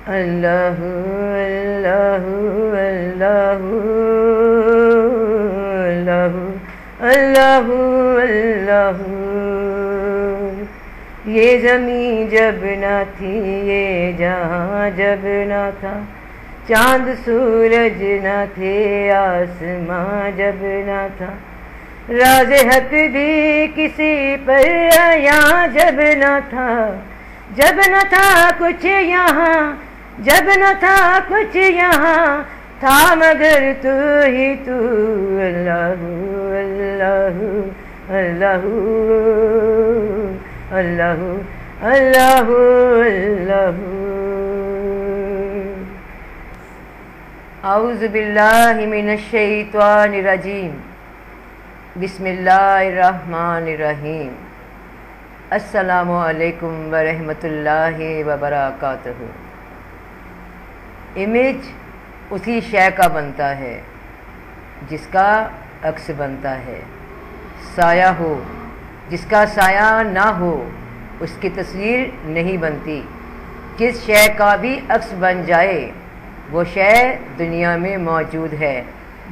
اللہ اللہ اللہ اللہ اللہ اللہ۔ یہ زمین جب نہ تھی، یہ جہاں جب نہ تھا، چاند سورج نہ تھے، آسماں جب نہ تھا، راز حق بھی کسی پر یہاں جب نہ تھا، جب نہ تھا کچھ یہاں، جب نہ تھا کچھ یہاں، تھا مگر تو ہی تو۔ اللہ اللہ اللہ اللہ اللہ اللہ۔ اعوذ باللہ من الشیطان الرجیم، بسم اللہ الرحمن الرحیم۔ السلام علیکم ورحمۃ اللہ وبرکاتہ۔ امیج اسی شے کا بنتا ہے جس کا عکس بنتا ہے۔ سایہ ہو جس کا سایہ نہ ہو، اس کی تصویر نہیں بنتی۔ جس شے کا بھی عکس بن جائے، وہ شے دنیا میں موجود ہے،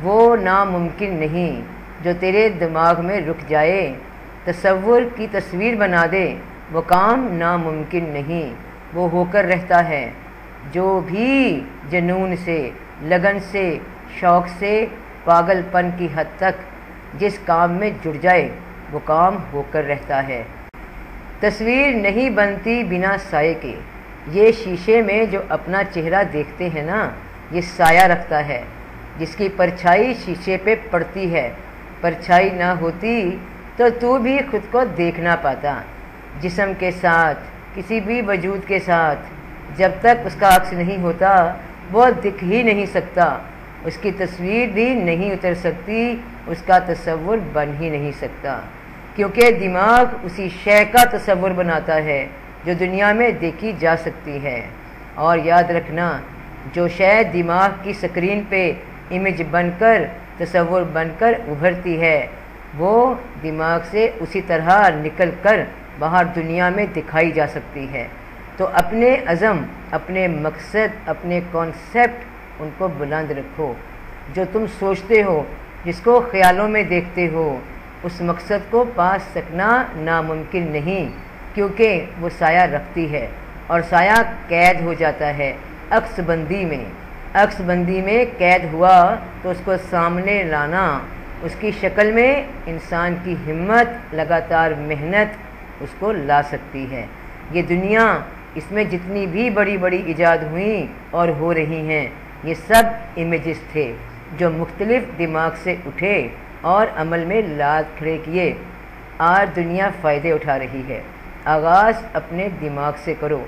وہ ناممکن نہیں جو تیرے دماغ میں رک جائے۔ تصور کی تصویر بنا دے، وہ کام ناممکن نہیں، وہ ہو کر رہتا ہے۔ جو بھی جنون سے، لگن سے، شوق سے، پاگل پن کی حد تک جس کام میں جڑ جائے، وہ کام ہو کر رہتا ہے۔ تصویر نہیں بنتی بنا سائے کے۔ یہ شیشے میں جو اپنا چہرہ دیکھتے ہیں نا، یہ سایہ رکھتا ہے، جس کی پرچھائی شیشے پہ پڑتی ہے۔ پرچھائی نہ ہوتی تو بھی خود کو دیکھ نہ پاتا۔ جسم کے ساتھ، کسی بھی وجود کے ساتھ جب تک اس کا عکس نہیں ہوتا، وہ دکھ ہی نہیں سکتا، اس کی تصویر بھی نہیں اتر سکتی، اس کا تصور بن ہی نہیں سکتا، کیونکہ دماغ اسی شے کا تصور بناتا ہے جو دنیا میں دیکھی جا سکتی ہے۔ اور یاد رکھنا، جو شے دماغ کی سکرین پہ امیج بن کر، تصور بن کر ابھرتی ہے، وہ دماغ سے اسی طرح نکل کر باہر دنیا میں دکھائی جا سکتی ہے۔ تو اپنے عزم، اپنے مقصد، اپنے کانسیپٹ، ان کو بلند رکھو۔ جو تم سوچتے ہو، جس کو خیالوں میں دیکھتے ہو، اس مقصد کو پا سکنا ناممکن نہیں، کیونکہ وہ سایہ رکھتی ہے، اور سایہ قید ہو جاتا ہے عکس بندی میں۔ عکس بندی میں قید ہوا تو اس کو سامنے لانا، اس کی شکل میں انسان کی ہمت، لگاتار محنت اس کو لا سکتی ہے۔ یہ دنیا، اس میں جتنی بھی بڑی بڑی ایجاد ہوئیں اور ہو رہی ہیں، یہ سب امیجز تھے جو مختلف دماغ سے اٹھے اور عمل میں لاد کھڑے کیے۔ آج دنیا فائدے اٹھا رہی ہے۔ آغاز اپنے دماغ سے کرو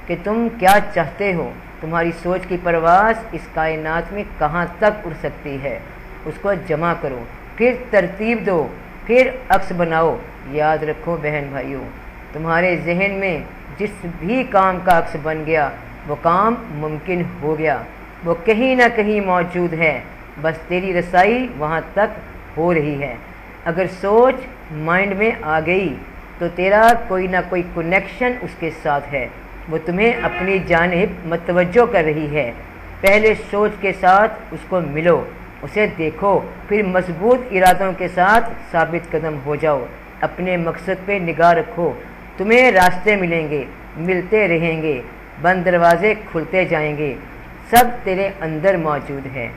کہ تم کیا چاہتے ہو، تمہاری سوچ کی پرواز اس کائنات میں کہاں تک اڑ سکتی ہے، اس کو جمع کرو، پھر ترتیب دو، پھر عکس بناؤ۔ یاد رکھو بہن بھائیوں، تمہارے ذہن میں جس بھی کام کا عکس بن گیا، وہ کام ممکن ہو گیا، وہ کہیں نہ کہیں موجود ہے، بس تیری رسائی وہاں تک ہو رہی ہے۔ اگر سوچ مائنڈ میں آ گئی تو تیرا کوئی نہ کوئی کنیکشن اس کے ساتھ ہے، وہ تمہیں اپنی جانب متوجہ کر رہی ہے۔ پہلے سوچ کے ساتھ اس کو ملو، اسے دیکھو، پھر مضبوط ارادوں کے ساتھ ثابت قدم ہو جاؤ۔ اپنے مقصد پہ نگاہ رکھو، تمہیں راستے ملیں گے، ملتے رہیں گے، بند دروازے کھلتے جائیں گے، سب تیرے اندر موجود ہے۔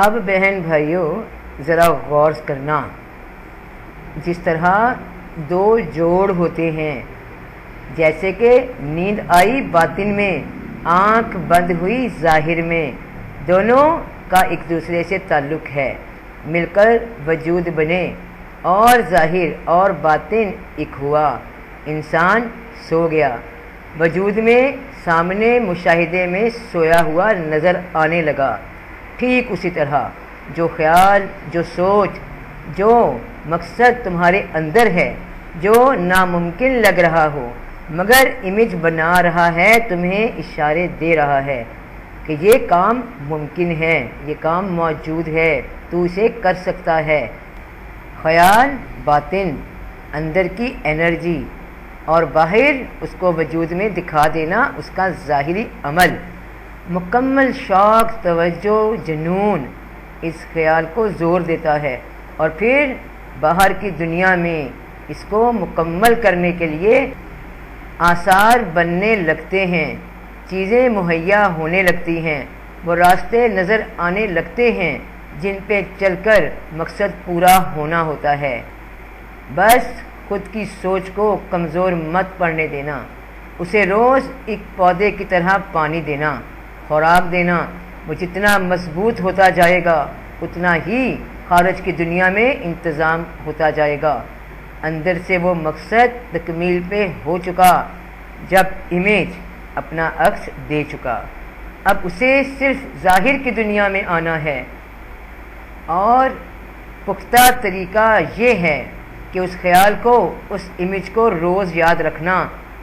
اب بہن بھائیوں ذرا غور کرنا، جس طرح دو جوڑ ہوتے ہیں، جیسے کہ نیند آئی باطن میں، آنکھ بند ہوئی ظاہر میں، دونوں کا ایک دوسرے سے تعلق ہے، مل کر وجود بنے، اور ظاہر اور باطن ایک ہوا، انسان سو گیا، وجود میں سامنے مشاہدے میں سویا ہوا نظر آنے لگا۔ ٹھیک اسی طرح جو خیال، جو سوچ، جو مقصد تمہارے اندر ہے، جو ناممکن لگ رہا ہو مگر امیج بنا رہا ہے، تمہیں اشارے دے رہا ہے کہ یہ کام ممکن ہے، یہ کام موجود ہے، تو اسے کر سکتا ہے۔ خیال، باطن، اندر کی انرجی، اور باہر اس کو وجود میں دکھا دینا اس کا ظاہری عمل۔ مکمل شوق، توجہ، جنون اس خیال کو زور دیتا ہے اور پھر باہر کی دنیا میں اس کو مکمل کرنے کے لیے آثار بننے لگتے ہیں، چیزیں مہیا ہونے لگتی ہیں، وہ راستے نظر آنے لگتے ہیں جن پہ چل کر مقصد پورا ہونا ہوتا ہے۔ بس خود کی سوچ کو کمزور مت پڑنے دینا، اسے روز ایک پودے کی طرح پانی دینا، خوراک دینا۔ وہ جتنا مضبوط ہوتا جائے گا اتنا ہی خارج کی دنیا میں انتظام ہوتا جائے گا۔ اندر سے وہ مقصد تکمیل پہ ہو چکا جب امیج اپنا عکس دے چکا، اب اسے صرف ظاہر کی دنیا میں آنا ہے، اور پختہ طریقہ یہ ہے کہ اس خیال کو، اس امیج کو روز یاد رکھنا،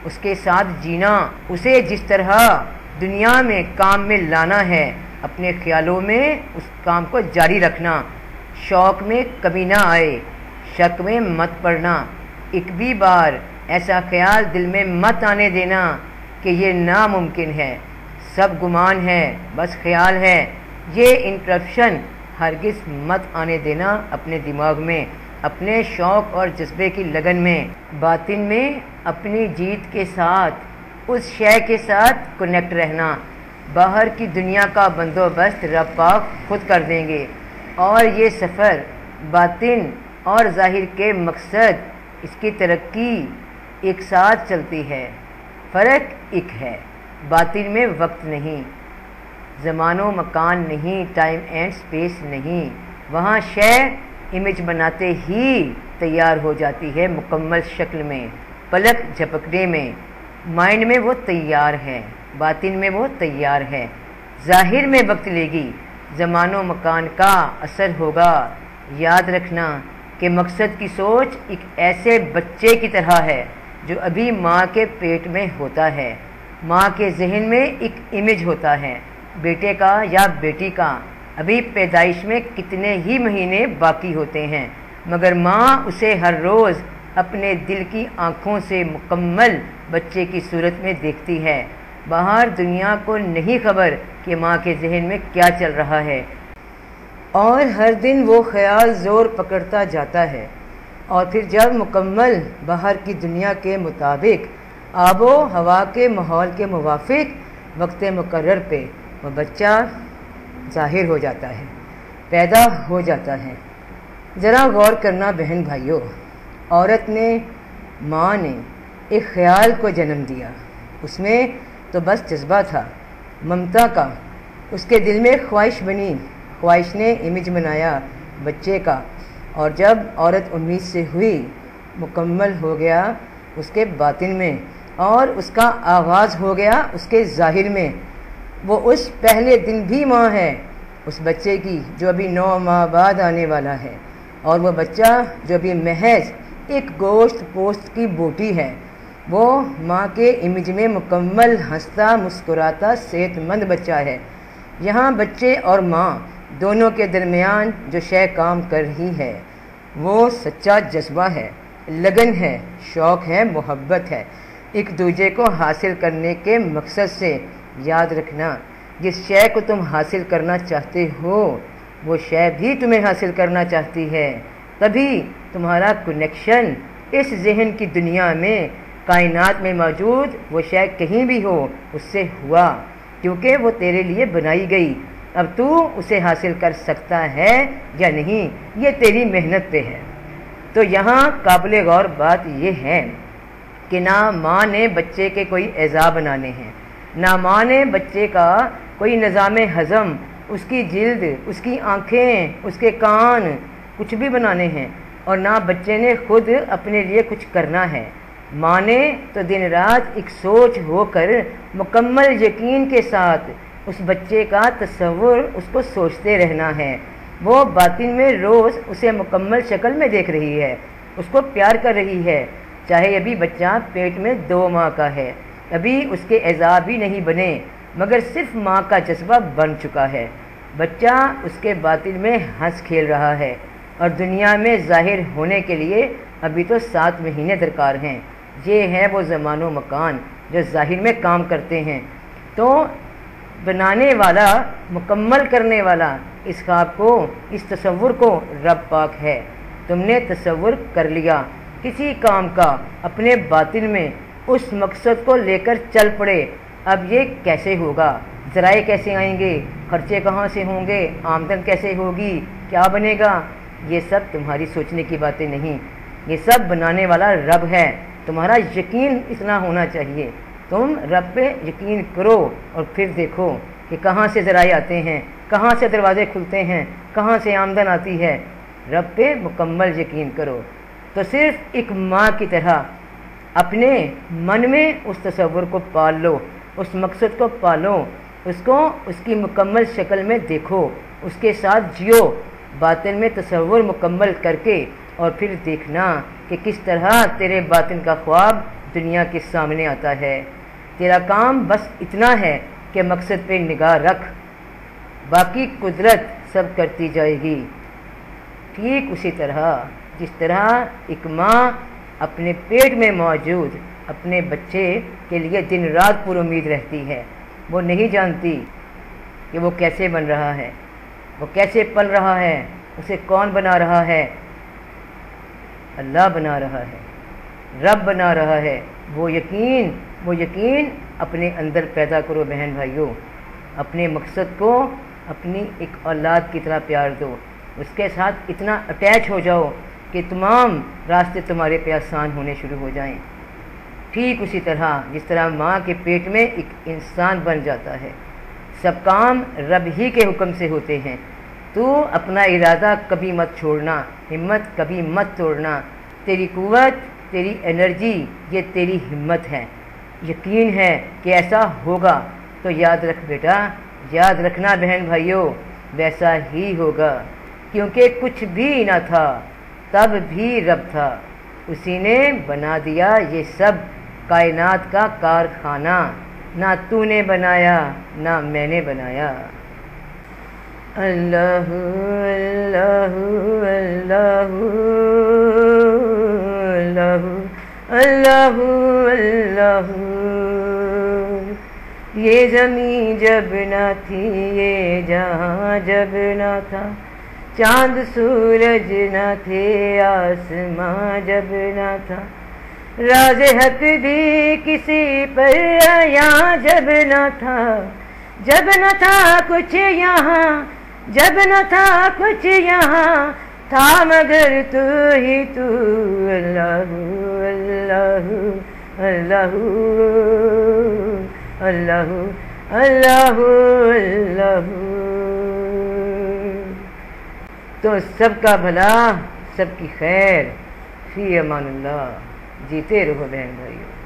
اس کے ساتھ جینا، اسے جس طرح دنیا میں کام میں لانا ہے اپنے خیالوں میں اس کام کو جاری رکھنا۔ شوق میں کمی نہ آئے، شک میں مت پڑنا، ایک بھی بار ایسا خیال دل میں مت آنے دینا کہ یہ ناممکن ہے، سب گمان ہے، بس خیال ہے۔ یہ انٹرپشن ہرگز مت آنے دینا اپنے دماغ میں، اپنے شوق اور جذبے کی لگن میں، باطن میں اپنی جیت کے ساتھ، اس شے کے ساتھ کنیکٹ رہنا۔ باہر کی دنیا کا بندوبست رب پاک خود کر دیں گے، اور یہ سفر باطن اور ظاہر کے مقصد، اس کی ترقی ایک ساتھ چلتی ہے۔ فرق ایک ہے، باطن میں وقت نہیں، زمان و مکان نہیں، ٹائم اینڈ سپیس نہیں، وہاں شے امیج بناتے ہی تیار ہو جاتی ہے مکمل شکل میں، پلک جھپکنے میں۔ مائنڈ میں وہ تیار ہے، باطن میں وہ تیار ہے، ظاہر میں وقت لے گی، زمان و مکان کا اثر ہوگا۔ یاد رکھنا کہ مقصد کی سوچ ایک ایسے بچے کی طرح ہے جو ابھی ماں کے پیٹ میں ہوتا ہے۔ ماں کے ذہن میں ایک امیج ہوتا ہے بیٹے کا یا بیٹی کا، ابھی پیدائش میں کتنے ہی مہینے باقی ہوتے ہیں، مگر ماں اسے ہر روز اپنے دل کی آنکھوں سے مکمل بچے کی صورت میں دیکھتی ہے۔ باہر دنیا کو نہیں خبر کہ ماں کے ذہن میں کیا چل رہا ہے، اور ہر دن وہ خیال زور پکڑتا جاتا ہے، اور پھر جب مکمل باہر کی دنیا کے مطابق، آب و ہوا کے ماحول کے موافق وقت مقرر پہ وہ بچہ ظاہر ہو جاتا ہے، پیدا ہو جاتا ہے۔ ذرا غور کرنا بہن بھائیوں، عورت نے، ماں نے ایک خیال کو جنم دیا، اس میں تو بس جذبہ تھا ممتا کا، اس کے دل میں خواہش بنی، خواہش نے امیج بنایا بچے کا، اور جب عورت امید سے ہوئی، مکمل ہو گیا اس کے باطن میں، اور اس کا آغاز ہو گیا اس کے ظاہر میں۔ وہ اس پہلے دن بھی ماں ہے اس بچے کی جو ابھی 9 ماہ بعد آنے والا ہے، اور وہ بچہ جو ابھی محض ایک گوشت پوست کی بوٹی ہے، وہ ماں کے امیج میں مکمل ہنستا مسکراتا صحت مند بچہ ہے۔ یہاں بچے اور ماں دونوں کے درمیان جو شے کام کر رہی ہے وہ سچا جذبہ ہے، لگن ہے، شوق ہے، محبت ہے، ایک دوسرے کو حاصل کرنے کے مقصد سے۔ یاد رکھنا، جس شے کو تم حاصل کرنا چاہتے ہو وہ شے بھی تمہیں حاصل کرنا چاہتی ہے، تبھی تمہارا کنیکشن اس ذہن کی دنیا میں، کائنات میں موجود وہ شے کہیں بھی ہو اس سے ہوا، کیونکہ وہ تیرے لیے بنائی گئی۔ اب تو اسے حاصل کر سکتا ہے یا نہیں، یہ تیری محنت پہ ہے۔ تو یہاں قابل غور بات یہ ہے کہ نہ ماں نے بچے کے کوئی اعضاء بنانے ہیں، نہ ماں نے بچے کا کوئی نظام ہضم، اس کی جلد، اس کی آنکھیں، اس کے کان، کچھ بھی بنانے ہیں، اور نہ بچے نے خود اپنے لیے کچھ کرنا ہے۔ ماں نے تو دن رات ایک سوچ ہو کر مکمل یقین کے ساتھ اس بچے کا تصور اس کو سوچتے رہنا ہے، وہ باطن میں روز اسے مکمل شکل میں دیکھ رہی ہے، اس کو پیار کر رہی ہے، چاہے ابھی بچہ پیٹ میں 2 ماہ کا ہے، ابھی اس کے اعضاء بھی نہیں بنے، مگر صرف ماں کا جذبہ بن چکا ہے۔ بچہ اس کے باطن میں ہنس کھیل رہا ہے، اور دنیا میں ظاہر ہونے کے لیے ابھی تو 7 مہینے درکار ہیں۔ یہ ہے وہ زمان و مکان جو ظاہر میں کام کرتے ہیں۔ تو بنانے والا، مکمل کرنے والا اس خواب کو، اس تصور کو رب پاک ہے۔ تم نے تصور کر لیا کسی کام کا اپنے باطن میں، اس مقصد کو لے کر چل پڑے۔ اب یہ کیسے ہوگا؟ ذرائع کیسے آئیں گے؟ خرچے کہاں سے ہوں گے؟ آمدن کیسے ہوگی؟ کیا بنے گا؟ یہ سب تمہاری سوچنے کی باتیں نہیں، یہ سب بنانے والا رب ہے۔ تمہارا یقین اتنا ہونا چاہیے، تم رب پہ یقین کرو اور پھر دیکھو کہ کہاں سے ذرائع آتے ہیں، کہاں سے دروازے کھلتے ہیں، کہاں سے آمدن آتی ہے۔ رب پہ مکمل یقین کرو۔ تو صرف ایک ماں کی طرح اپنے من میں اس تصور کو پال لو، اس مقصد کو پالو، اس کو اس کی مکمل شکل میں دیکھو، اس کے ساتھ جیو، باطن میں تصور مکمل کر کے، اور پھر دیکھنا کہ کس طرح تیرے باطن کا خواب دنیا کے سامنے آتا ہے۔ تیرا کام بس اتنا ہے کہ مقصد پہ نگاہ رکھ، باقی قدرت سب کرتی جائے گی۔ ٹھیک اسی طرح جس طرح ایک ماں اپنے پیٹ میں موجود اپنے بچے کے لیے دن رات پر امید رہتی ہے، وہ نہیں جانتی کہ وہ کیسے بن رہا ہے، وہ کیسے پل رہا ہے، اسے کون بنا رہا ہے؟ اللہ بنا رہا ہے، رب بنا رہا ہے۔ وہ یقین اپنے اندر پیدا کرو بہن بھائیوں، اپنے مقصد کو اپنی ایک اولاد کی طرح پیار دو، اس کے ساتھ اتنا اٹیچ ہو جاؤ کہ تمام راستے تمہارے پہ آسان ہونے شروع ہو جائیں۔ ٹھیک اسی طرح جس طرح ماں کے پیٹ میں ایک انسان بن جاتا ہے، سب کام رب ہی کے حکم سے ہوتے ہیں۔ تو اپنا ارادہ کبھی مت چھوڑنا، ہمت کبھی مت توڑنا۔ تیری قوت، تیری انرجی، یہ تیری ہمت ہے۔ یقین ہے کہ ایسا ہوگا۔ تو یاد رکھ بیٹا، یاد رکھنا بہن بھائیوں، ویسا ہی ہوگا، کیونکہ کچھ بھی نہ تھا تب بھی رب تھا، اسی نے بنا دیا یہ سب کائنات کا کارخانہ۔ نہ تو نے بنایا نہ میں نے بنایا۔ اللہ اللہ اللہ اللہ اللہ اللہ۔ یہ زمین جب نہ تھی، یہ جہاں جب نہ تھا، چاند سورج نہ تھے، آسماں جب نہ تھا، راز حق بھی کسی پر عیاں جب نہ تھا، جب نہ تھا کچھ یہاں، جب نہ تھا کچھ یہاں، تھا مگر تو ہی تو۔ اللہ اللہ اللہ اللہ اللہ اللہ۔ تو سب کا بھلا، سب کی خیر، فی امان اللہ۔ جیتے رہو بہن بھائیوں۔